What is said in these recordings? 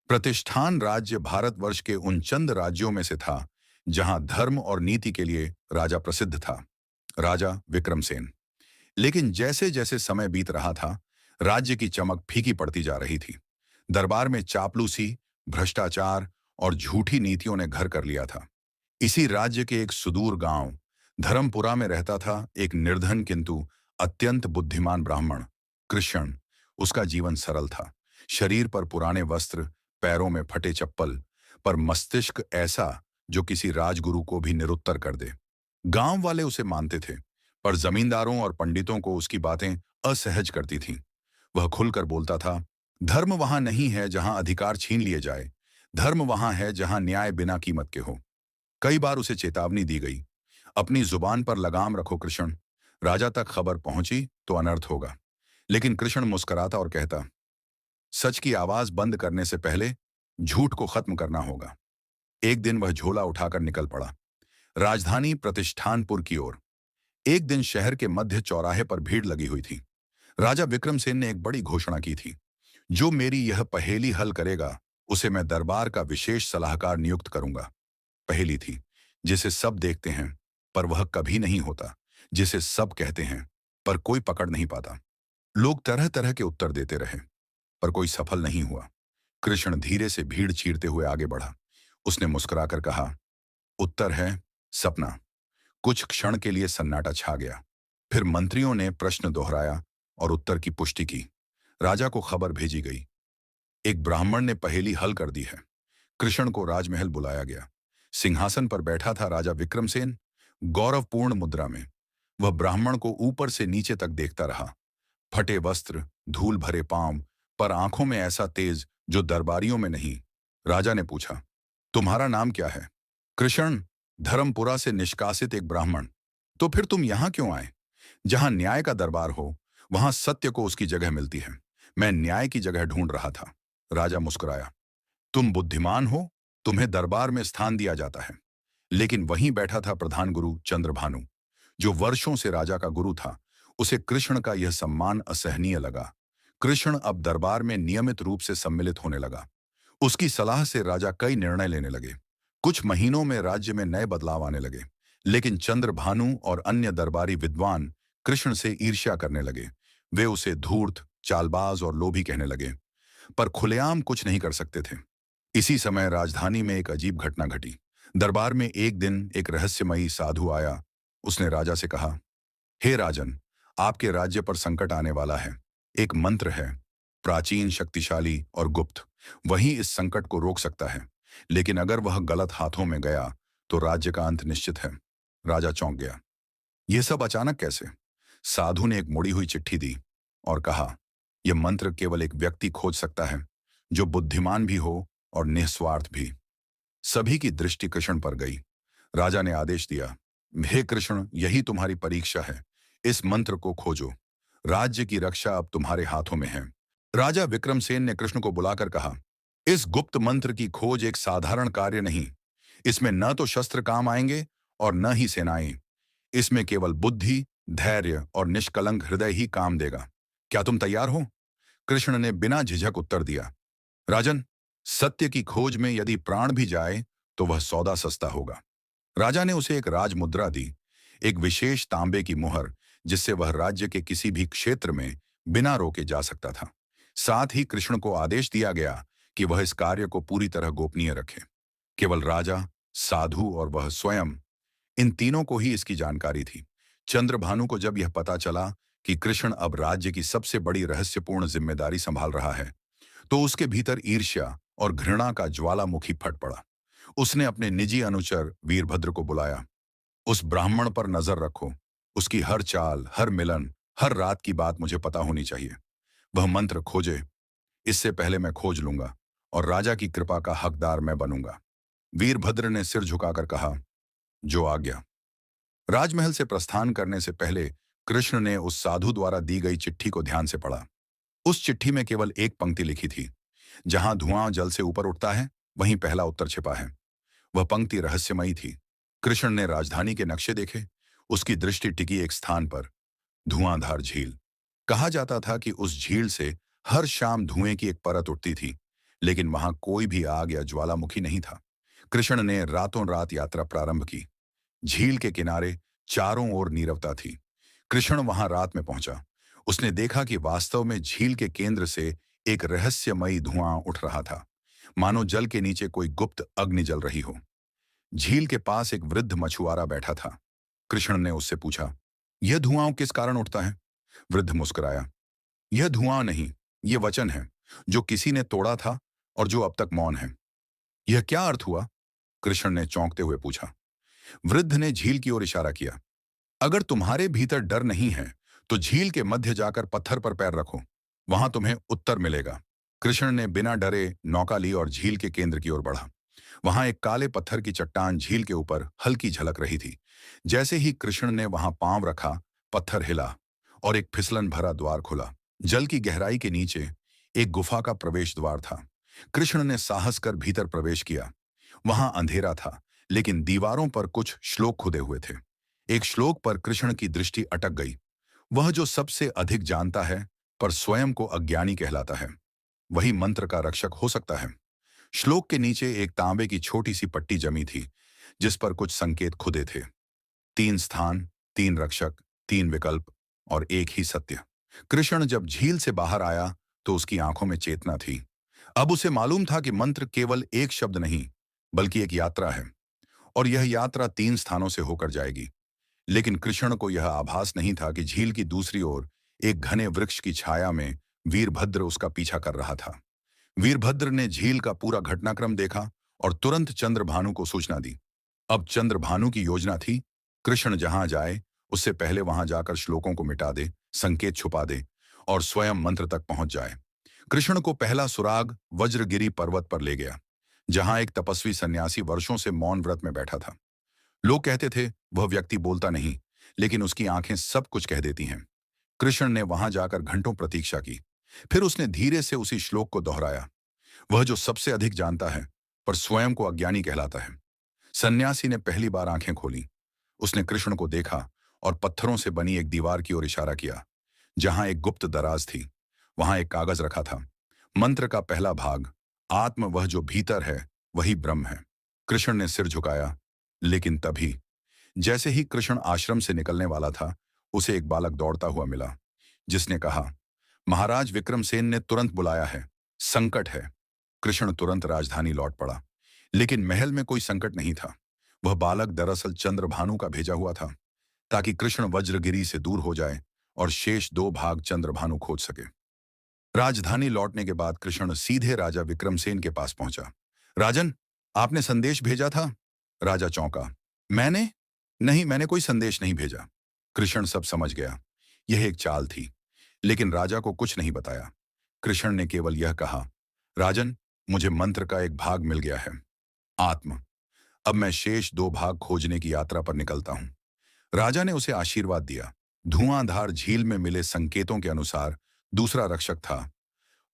प्रतिष्ठान राज्य भारतवर्ष के उन चंद राज्यों में से था जहां धर्म और नीति के लिए राजा प्रसिद्ध था, राजा विक्रमसेन। लेकिन जैसे जैसे समय बीत रहा था, राज्य की चमक फीकी पड़ती जा रही थी। दरबार में चापलूसी, भ्रष्टाचार और झूठी नीतियों ने घर कर लिया था। इसी राज्य के एक सुदूर गांव धर्मपुरा में रहता था एक निर्धन किंतु अत्यंत बुद्धिमान ब्राह्मण, कृष्ण। उसका जीवन सरल था। शरीर पर पुराने वस्त्र, पैरों में फटे चप्पल, पर मस्तिष्क ऐसा जो किसी राजगुरु को भी निरुत्तर कर दे। गांव वाले उसे मानते थे, पर जमींदारों और पंडितों को उसकी बातें असहज करती थीं। वह खुलकर बोलता था, धर्म वहां नहीं है जहां अधिकार छीन लिए जाए। धर्म वहां है जहां न्याय बिना कीमत के हो। कई बार उसे चेतावनी दी गई, अपनी जुबान पर लगाम रखो कृष्ण, राजा तक खबर पहुंची तो अनर्थ होगा। लेकिन कृष्ण मुस्कुराता और कहता, सच की आवाज बंद करने से पहले झूठ को खत्म करना होगा। एक दिन वह झोला उठाकर निकल पड़ा, राजधानी प्रतिष्ठानपुर की ओर। एक दिन शहर के मध्य चौराहे पर भीड़ लगी हुई थी। राजा विक्रमसेन ने एक बड़ी घोषणा की थी, जो मेरी यह पहेली हल करेगा उसे मैं दरबार का विशेष सलाहकार नियुक्त करूंगा। पहेली थी, जिसे सब देखते हैं पर वह कभी नहीं होता, जिसे सब कहते हैं पर कोई पकड़ नहीं पाता। लोग तरह तरह के उत्तर देते रहे, पर कोई सफल नहीं हुआ। कृष्ण धीरे से भीड़ चीरते हुए आगे बढ़ा। उसने मुस्कुराकर कहा, उत्तर है सपना। कुछ क्षण के लिए सन्नाटा छा गया। फिर मंत्रियों ने प्रश्न दोहराया और उत्तर की पुष्टि की। राजा को खबर भेजी गई, एक ब्राह्मण ने पहेली हल कर दी है। कृष्ण को राजमहल बुलाया गया। सिंहासन पर बैठा था राजा विक्रमसेन, गौरवपूर्ण मुद्रा में। वह ब्राह्मण को ऊपर से नीचे तक देखता रहा। फटे वस्त्र, धूल भरे पांव, पर आंखों में ऐसा तेज जो दरबारियों में नहीं। राजा ने पूछा, तुम्हारा नाम क्या है? कृष्ण, धर्मपुरा से निष्कासित एक ब्राह्मण। तो फिर तुम यहां क्यों आए? जहां न्याय का दरबार हो वहां सत्य को उसकी जगह मिलती है। मैं न्याय की जगह ढूंढ रहा था। राजा मुस्कुराया, तुम बुद्धिमान हो, तुम्हें दरबार में स्थान दिया जाता है। लेकिन वहीं बैठा था प्रधान गुरु चंद्रभानु, जो वर्षों से राजा का गुरु था। उसे कृष्ण का यह सम्मान असहनीय लगा। कृष्ण अब दरबार में नियमित रूप से सम्मिलित होने लगा। उसकी सलाह से राजा कई निर्णय लेने लगे। कुछ महीनों में राज्य में नए बदलाव आने लगे। लेकिन चंद्रभानु और अन्य दरबारी विद्वान कृष्ण से ईर्ष्या करने लगे। वे उसे धूर्त, चालबाज और लोभी कहने लगे, पर खुलेआम कुछ नहीं कर सकते थे। इसी समय राजधानी में एक अजीब घटना घटी। दरबार में एक दिन एक रहस्यमयी साधु आया। उसने राजा से कहा, हे राजन, आपके राज्य पर संकट आने वाला है। एक मंत्र है, प्राचीन, शक्तिशाली और गुप्त। वही इस संकट को रोक सकता है। लेकिन अगर वह गलत हाथों में गया तो राज्य का अंत निश्चित है। राजा चौंक गया। यह सब अचानक कैसे? साधु ने एक मुड़ी हुई चिट्ठी दी और कहा, यह मंत्र केवल एक व्यक्ति खोज सकता है, जो बुद्धिमान भी हो और निस्वार्थ भी। सभी की दृष्टि कृष्ण पर गई। राजा ने आदेश दिया, हे कृष्ण, यही तुम्हारी परीक्षा है। इस मंत्र को खोजो। राज्य की रक्षा अब तुम्हारे हाथों में है। राजा विक्रमसेन ने कृष्ण को बुलाकर कहा, इस गुप्त मंत्र की खोज एक साधारण कार्य नहीं। इसमें न तो शस्त्र काम आएंगे और न ही सेनाएं। इसमें केवल बुद्धि, धैर्य और निष्कलंक हृदय ही काम देगा। क्या तुम तैयार हो? कृष्ण ने बिना झिझक उत्तर दिया, राजन, सत्य की खोज में यदि प्राण भी जाए तो वह सौदा सस्ता होगा। राजा ने उसे एक राजमुद्रा दी, एक विशेष तांबे की मुहर, जिससे वह राज्य के किसी भी क्षेत्र में बिना रोके जा सकता था। साथ ही कृष्ण को आदेश दिया गया कि वह इस कार्य को पूरी तरह गोपनीय रखे। केवल राजा, साधु और वह स्वयं, इन तीनों को ही इसकी जानकारी थी। चंद्रभानु को जब यह पता चला कि कृष्ण अब राज्य की सबसे बड़ी रहस्यपूर्ण जिम्मेदारी संभाल रहा है, तो उसके भीतर ईर्ष्या और घृणा का ज्वालामुखी फट पड़ा। उसने अपने निजी अनुचर वीरभद्र को बुलाया। उस ब्राह्मण पर नजर रखो। उसकी हर चाल, हर मिलन, हर रात की बात मुझे पता होनी चाहिए। वह मंत्र खोजे, इससे पहले मैं खोज लूंगा और राजा की कृपा का हकदार मैं बनूंगा। वीरभद्र ने सिर झुकाकर कहा, जो आज्ञा। राजमहल से प्रस्थान करने से पहले कृष्ण ने उस साधु द्वारा दी गई चिट्ठी को ध्यान से पढ़ा। उस चिट्ठी में केवल एक पंक्ति लिखी थी, जहां धुआं जल से ऊपर उठता है वहीं पहला उत्तर छिपा है। वह पंक्ति रहस्यमयी थी। कृष्ण ने राजधानी के नक्शे देखे। उसकी दृष्टि टिकी एक स्थान पर, धुआंधार झील। कहा जाता था कि उस झील से हर शाम धुएं की एक परत उठती थी। लेकिन वहां कोई भी आग या ज्वालामुखी नहीं था। कृष्ण ने रातों रात यात्रा प्रारंभ की। झील के किनारे चारों ओर नीरवता थी। कृष्ण वहां रात में पहुंचा। उसने देखा कि वास्तव में झील के केंद्र से एक रहस्यमयी धुआं उठ रहा था, मानो जल के नीचे कोई गुप्त अग्नि जल रही हो। झील के पास एक वृद्ध मछुआरा बैठा था। कृष्ण ने उससे पूछा, यह धुआं किस कारण उठता है? वृद्ध मुस्कुराया, यह धुआं नहीं, यह वचन है जो किसी ने तोड़ा था और जो अब तक मौन है। यह क्या अर्थ हुआ? कृष्ण ने चौंकते हुए पूछा। वृद्ध ने झील की ओर इशारा किया। अगर तुम्हारे भीतर डर नहीं है तो झील के मध्य जाकर पत्थर पर पैर रखो, वहां तुम्हें उत्तर मिलेगा। कृष्ण ने बिना डरे नौका ली और झील के केंद्र की ओर बढ़ा। वहां एक काले पत्थर की चट्टान झील के ऊपर हल्की झलक रही थी। जैसे ही कृष्ण ने वहां पांव रखा, पत्थर हिला और एक फिसलन भरा द्वार खुला। जल की गहराई के नीचे एक गुफा का प्रवेश द्वार था। कृष्ण ने साहस कर भीतर प्रवेश किया। वहां अंधेरा था, लेकिन दीवारों पर कुछ श्लोक खुदे हुए थे। एक श्लोक पर कृष्ण की दृष्टि अटक गई। वह जो सबसे अधिक जानता है पर स्वयं को अज्ञानी कहलाता है, वही मंत्र का रक्षक हो सकता है। श्लोक के नीचे एक तांबे की छोटी सी पट्टी जमी थी, जिस पर कुछ संकेत खुदे थे। 3 स्थान, 3 रक्षक, 3 विकल्प और एक ही सत्य। कृष्ण जब झील से बाहर आया तो उसकी आंखों में चेतना थी। अब उसे मालूम था कि मंत्र केवल एक शब्द नहीं, बल्कि एक यात्रा है, और यह यात्रा 3 स्थानों से होकर जाएगी। लेकिन कृष्ण को यह आभास नहीं था कि झील की दूसरी ओर एक घने वृक्ष की छाया में वीरभद्र उसका पीछा कर रहा था। वीरभद्र ने झील का पूरा घटनाक्रम देखा और तुरंत चंद्रभानु को सूचना दी। अब चंद्रभानु की योजना थी, कृष्ण जहां जाए उससे पहले वहां जाकर श्लोकों को मिटा दे, संकेत छुपा दे और स्वयं मंत्र तक पहुंच जाए। कृष्ण को पहला सुराग वज्रगिरी पर्वत पर ले गया, जहां एक तपस्वी सन्यासी वर्षों से मौन व्रत में बैठा था। लोग कहते थे वह व्यक्ति बोलता नहीं, लेकिन उसकी आंखें सब कुछ कह देती हैं। कृष्ण ने वहां जाकर घंटों प्रतीक्षा की। फिर उसने धीरे से उसी श्लोक को दोहराया। वह जो सबसे अधिक जानता है पर स्वयं को अज्ञानी कहलाता है। सन्यासी ने पहली बार आंखें खोली। उसने कृष्ण को देखा और पत्थरों से बनी एक दीवार की ओर इशारा किया। जहां एक गुप्त दराज थी, वहां एक कागज रखा था। मंत्र का पहला भाग, आत्म वह जो भीतर है वही ब्रह्म है। कृष्ण ने सिर झुकाया, लेकिन तभी, जैसे ही कृष्ण आश्रम से निकलने वाला था, उसे एक बालक दौड़ता हुआ मिला, जिसने कहा, महाराज विक्रमसेन ने तुरंत बुलाया है, संकट है। कृष्ण तुरंत राजधानी लौट पड़ा, लेकिन महल में कोई संकट नहीं था। वह बालक दरअसल चंद्रभानु का भेजा हुआ था, ताकि कृष्ण वज्रगिरी से दूर हो जाए और शेष 2 भाग चंद्रभानु खोज सके। राजधानी लौटने के बाद कृष्ण सीधे राजा विक्रमसेन के पास पहुंचा। राजन, आपने संदेश भेजा था? राजा चौंका। मैंने? नहीं, मैंने कोई संदेश नहीं भेजा। कृष्ण सब समझ गया। यह एक चाल थी, लेकिन राजा को कुछ नहीं बताया। कृष्ण ने केवल यह कहा, राजन, मुझे मंत्र का एक भाग मिल गया है, आत्म। अब मैं शेष 2 भाग खोजने की यात्रा पर निकलता हूं। राजा ने उसे आशीर्वाद दिया। धुआंधार झील में मिले संकेतों के अनुसार दूसरा रक्षक था,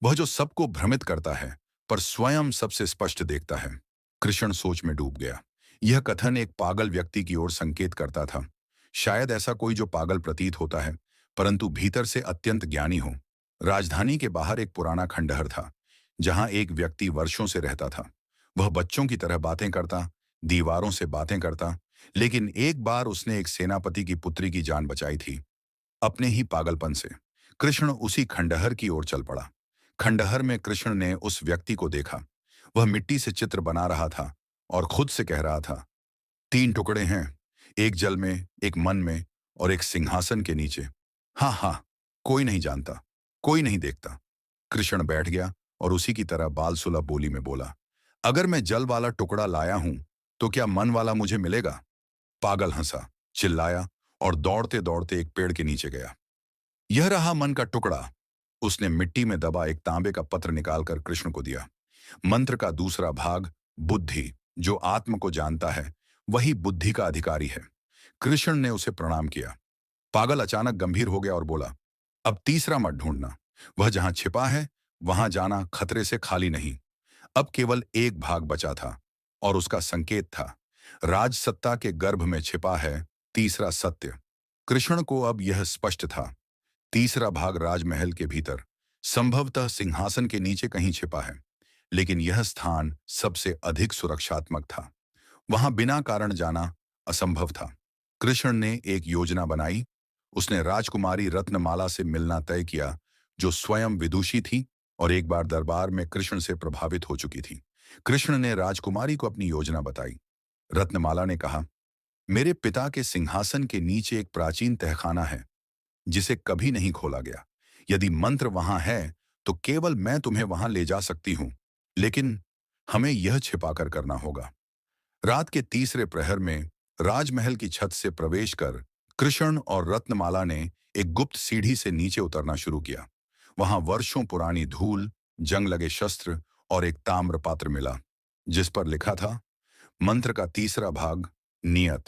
वह जो सबको भ्रमित करता है पर स्वयं सबसे स्पष्ट देखता है। कृष्ण सोच में डूब गया। यह कथन एक पागल व्यक्ति की ओर संकेत करता था। शायद ऐसा कोई जो पागल प्रतीत होता है, परंतु भीतर से अत्यंत ज्ञानी हो। राजधानी के बाहर एक पुराना खंडहर था, जहां एक व्यक्ति वर्षों से रहता था। वह बच्चों की तरह बातें करता, दीवारों से बातें करता, लेकिन एक बार उसने एक सेनापति की पुत्री की जान बचाई थी, अपने ही पागलपन से। कृष्ण उसी खंडहर की ओर चल पड़ा। खंडहर में कृष्ण ने उस व्यक्ति को देखा। वह मिट्टी से चित्र बना रहा था और खुद से कह रहा था, 3 टुकड़े हैं, एक जल में, एक मन में और एक सिंहासन के नीचे। हाँ हाँ, कोई नहीं जानता, कोई नहीं देखता। कृष्ण बैठ गया और उसी की तरह बाल सुलभ बोली में बोला, अगर मैं जल वाला टुकड़ा लाया हूं तो क्या मन वाला मुझे मिलेगा? पागल हंसा, चिल्लाया और दौड़ते दौड़ते एक पेड़ के नीचे गया। यह रहा मन का टुकड़ा। उसने मिट्टी में दबा एक तांबे का पत्र निकालकर कृष्ण को दिया। मंत्र का दूसरा भाग, बुद्धि, जो आत्म को जानता है वही बुद्धि का अधिकारी है। कृष्ण ने उसे प्रणाम किया। पागल अचानक गंभीर हो गया और बोला, अब तीसरा मत ढूंढना। वह जहां छिपा है वहां जाना खतरे से खाली नहीं। अब केवल एक भाग बचा था और उसका संकेत था, राजसत्ता के गर्भ में छिपा है तीसरा सत्य। कृष्ण को अब यह स्पष्ट था, तीसरा भाग राजमहल के भीतर, संभवतः सिंहासन के नीचे कहीं छिपा है। लेकिन यह स्थान सबसे अधिक सुरक्षात्मक था। वहां बिना कारण जाना असंभव था। कृष्ण ने एक योजना बनाई। उसने राजकुमारी रत्नमाला से मिलना तय किया, जो स्वयं विदुषी थी और एक बार दरबार में कृष्ण से प्रभावित हो चुकी थी। कृष्ण ने राजकुमारी को अपनी योजना बताई। रत्नमाला ने कहा, मेरे पिता के सिंहासन के नीचे एक प्राचीन तहखाना है, जिसे कभी नहीं खोला गया। यदि मंत्र वहां है तो केवल मैं तुम्हें वहां ले जा सकती हूं, लेकिन हमें यह छिपाकर करना होगा। रात के तीसरे प्रहर में राजमहल की छत से प्रवेश कर कृष्ण और रत्नमाला ने एक गुप्त सीढ़ी से नीचे उतरना शुरू किया। वहां वर्षों पुरानी धूल, जंग लगे शस्त्र और एक ताम्र पात्र मिला, जिस पर लिखा था, मंत्र का तीसरा भाग, नियत।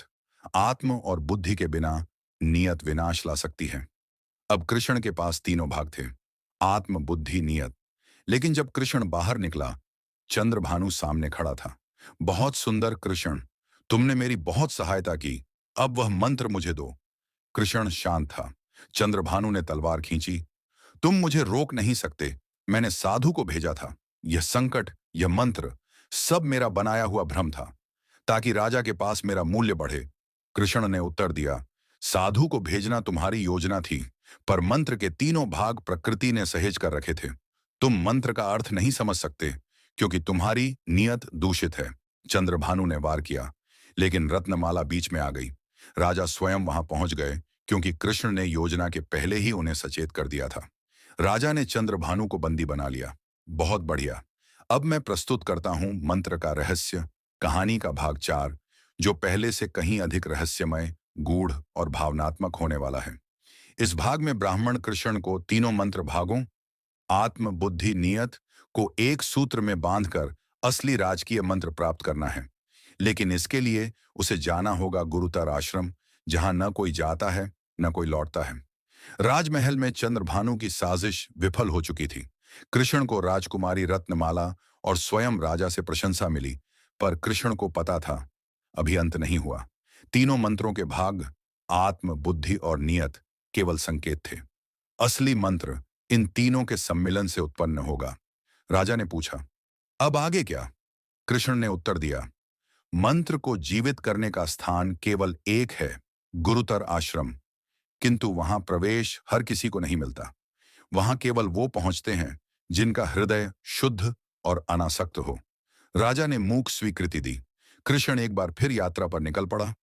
आत्म और बुद्धि के बिना नियत विनाश ला सकती है। अब कृष्ण के पास तीनों भाग थे, आत्म, बुद्धि, नियत। लेकिन जब कृष्ण बाहर निकला, चंद्रभानु सामने खड़ा था। बहुत सुंदर कृष्ण, तुमने मेरी बहुत सहायता की, अब वह मंत्र मुझे दो। कृष्ण शांत था। चंद्रभानु ने तलवार खींची। तुम मुझे रोक नहीं सकते, मैंने साधु को भेजा था। यह संकट, यह मंत्र, सब मेरा बनाया हुआ भ्रम था, ताकि राजा के पास मेरा मूल्य बढ़े। कृष्ण ने उत्तर दिया, साधु को भेजना तुम्हारी योजना थी, पर मंत्र के तीनों भाग प्रकृति ने सहेज कर रखे थे। तुम मंत्र का अर्थ नहीं समझ सकते, क्योंकि तुम्हारी नियत दूषित है। चंद्रभानु ने वार किया, लेकिन रत्नमाला बीच में आ गई। राजा स्वयं वहां पहुंच गए, क्योंकि कृष्ण ने योजना के पहले ही उन्हें सचेत कर दिया था। राजा ने चंद्रभानु को बंदी बना लिया। बहुत बढ़िया। अब मैं प्रस्तुत करता हूं मंत्र का रहस्य, कहानी का भाग 4, जो पहले से कहीं अधिक रहस्यमय, गूढ़ और भावनात्मक होने वाला है। इस भाग में ब्राह्मण कृष्ण को तीनों मंत्र भागों, आत्म, बुद्धि, नियत को एक सूत्र में बांधकर असली राजकीय मंत्र प्राप्त करना है। लेकिन इसके लिए उसे जाना होगा गुरुतर आश्रम, जहां न कोई जाता है न कोई लौटता है। राजमहल में चंद्रभानु की साजिश विफल हो चुकी थी। कृष्ण को राजकुमारी रत्नमाला और स्वयं राजा से प्रशंसा मिली, पर कृष्ण को पता था, अभी अंत नहीं हुआ। तीनों मंत्रों के भाग, आत्म, बुद्धि और नियत, केवल संकेत थे। असली मंत्र इन तीनों के सम्मिलन से उत्पन्न होगा। राजा ने पूछा, अब आगे क्या? कृष्ण ने उत्तर दिया, मंत्र को जीवित करने का स्थान केवल एक है, गुरुतर आश्रम। किंतु वहां प्रवेश हर किसी को नहीं मिलता। वहां केवल वो पहुंचते हैं जिनका हृदय शुद्ध और अनासक्त हो। राजा ने मूक स्वीकृति दी। कृष्ण एक बार फिर यात्रा पर निकल पड़ा।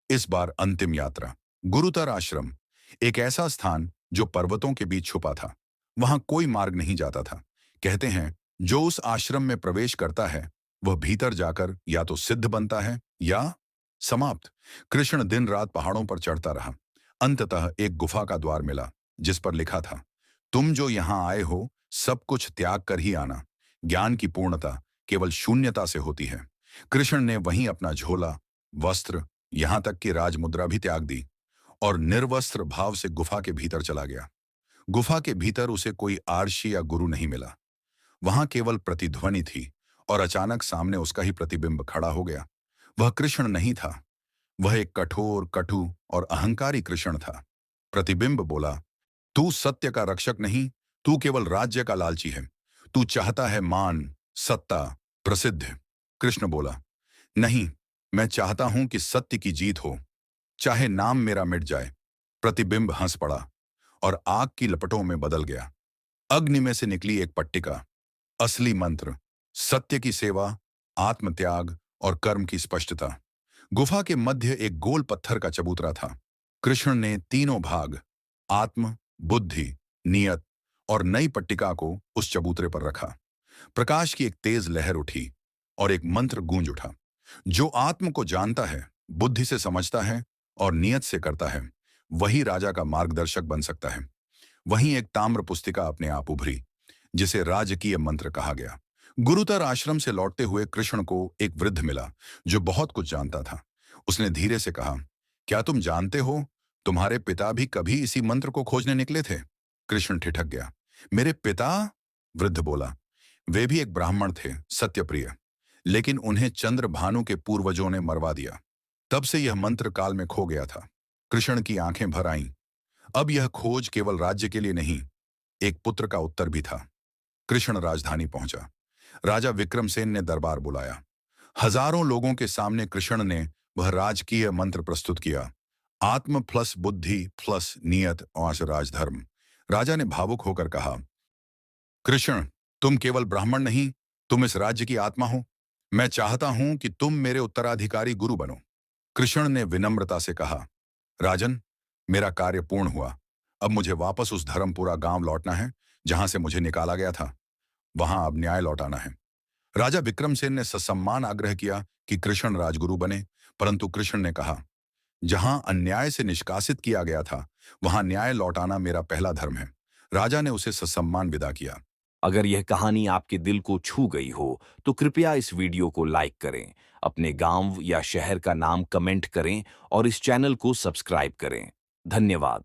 इस बार अंतिम यात्रा, गुरुतर आश्रम, एक ऐसा स्थान जो पर्वतों के बीच छुपा था। वहां कोई मार्ग नहीं जाता था। कहते हैं, जो उस आश्रम में प्रवेश करता है वह भीतर जाकर या तो सिद्ध बनता है या समाप्त। कृष्ण दिन रात पहाड़ों पर चढ़ता रहा। अंततः एक गुफा का द्वार मिला, जिस पर लिखा था, तुम जो यहां आए हो सब कुछ त्याग कर ही आना। ज्ञान की पूर्णता केवल शून्यता से होती है। कृष्ण ने वहीं अपना झोला, वस्त्र, यहां तक कि राजमुद्रा भी त्याग दी और निर्वस्त्र भाव से गुफा के भीतर चला गया। गुफा के भीतर उसे कोई आर्षी या गुरु नहीं मिला। वहां केवल प्रतिध्वनि थी और अचानक सामने उसका ही प्रतिबिंब खड़ा हो गया। वह कृष्ण नहीं था, वह एक कठोर, कटु और अहंकारी कृष्ण था। प्रतिबिंब बोला, तू सत्य का रक्षक नहीं, तू केवल राज्य का लालची है। तू चाहता है मान, सत्ता, प्रसिद्ध। कृष्ण बोला, नहीं, मैं चाहता हूं कि सत्य की जीत हो, चाहे नाम मेरा मिट जाए। प्रतिबिंब हंस पड़ा और आग की लपटों में बदल गया। अग्नि में से निकली एक पट्टिका, असली मंत्र, सत्य की सेवा, आत्मत्याग और कर्म की स्पष्टता। गुफा के मध्य एक गोल पत्थर का चबूतरा था। कृष्ण ने तीनों भाग, आत्म, बुद्धि, नियत और नई पट्टिका को उस चबूतरे पर रखा। प्रकाश की एक तेज लहर उठी और एक मंत्र गूंज उठा, जो आत्म को जानता है, बुद्धि से समझता है और नियत से करता है, वही राजा का मार्गदर्शक बन सकता है। वहीं एक ताम्र पुस्तिका अपने आप उभरी, जिसे राजकीय मंत्र कहा गया। गुरुतर आश्रम से लौटते हुए कृष्ण को एक वृद्ध मिला, जो बहुत कुछ जानता था। उसने धीरे से कहा, क्या तुम जानते हो, तुम्हारे पिता भी कभी इसी मंत्र को खोजने निकले थे? कृष्ण ठिठक गया। मेरे पिता? वृद्ध बोला, वे भी एक ब्राह्मण थे, सत्यप्रिय, लेकिन उन्हें चंद्रभानु के पूर्वजों ने मरवा दिया। तब से यह मंत्र काल में खो गया था। कृष्ण की आंखें भर आईं। अब यह खोज केवल राज्य के लिए नहीं, एक पुत्र का उत्तर भी था। कृष्ण राजधानी पहुंचा। राजा विक्रमसेन ने दरबार बुलाया। हजारों लोगों के सामने कृष्ण ने वह राजकीय मंत्र प्रस्तुत किया। आत्म प्लस बुद्धि प्लस नियत और राजधर्म। राजा ने भावुक होकर कहा, कृष्ण, तुम केवल ब्राह्मण नहीं, तुम इस राज्य की आत्मा हो। मैं चाहता हूं कि तुम मेरे उत्तराधिकारी गुरु बनो। कृष्ण ने विनम्रता से कहा, राजन, मेरा कार्य पूर्ण हुआ। अब मुझे वापस उस धर्मपुरा गांव लौटना है जहां से मुझे निकाला गया था। वहां अब न्याय लौटाना है। राजा विक्रमसेन ने ससम्मान आग्रह किया कि कृष्ण राजगुरु बने, परंतु कृष्ण ने कहा, जहां अन्याय से निष्कासित किया गया था, वहां न्याय लौटाना मेरा पहला धर्म है। राजा ने उसे ससम्मान विदा किया। अगर यह कहानी आपके दिल को छू गई हो, तो कृपया इस वीडियो को लाइक करें, अपने गांव या शहर का नाम कमेंट करें और इस चैनल को सब्सक्राइब करें। धन्यवाद।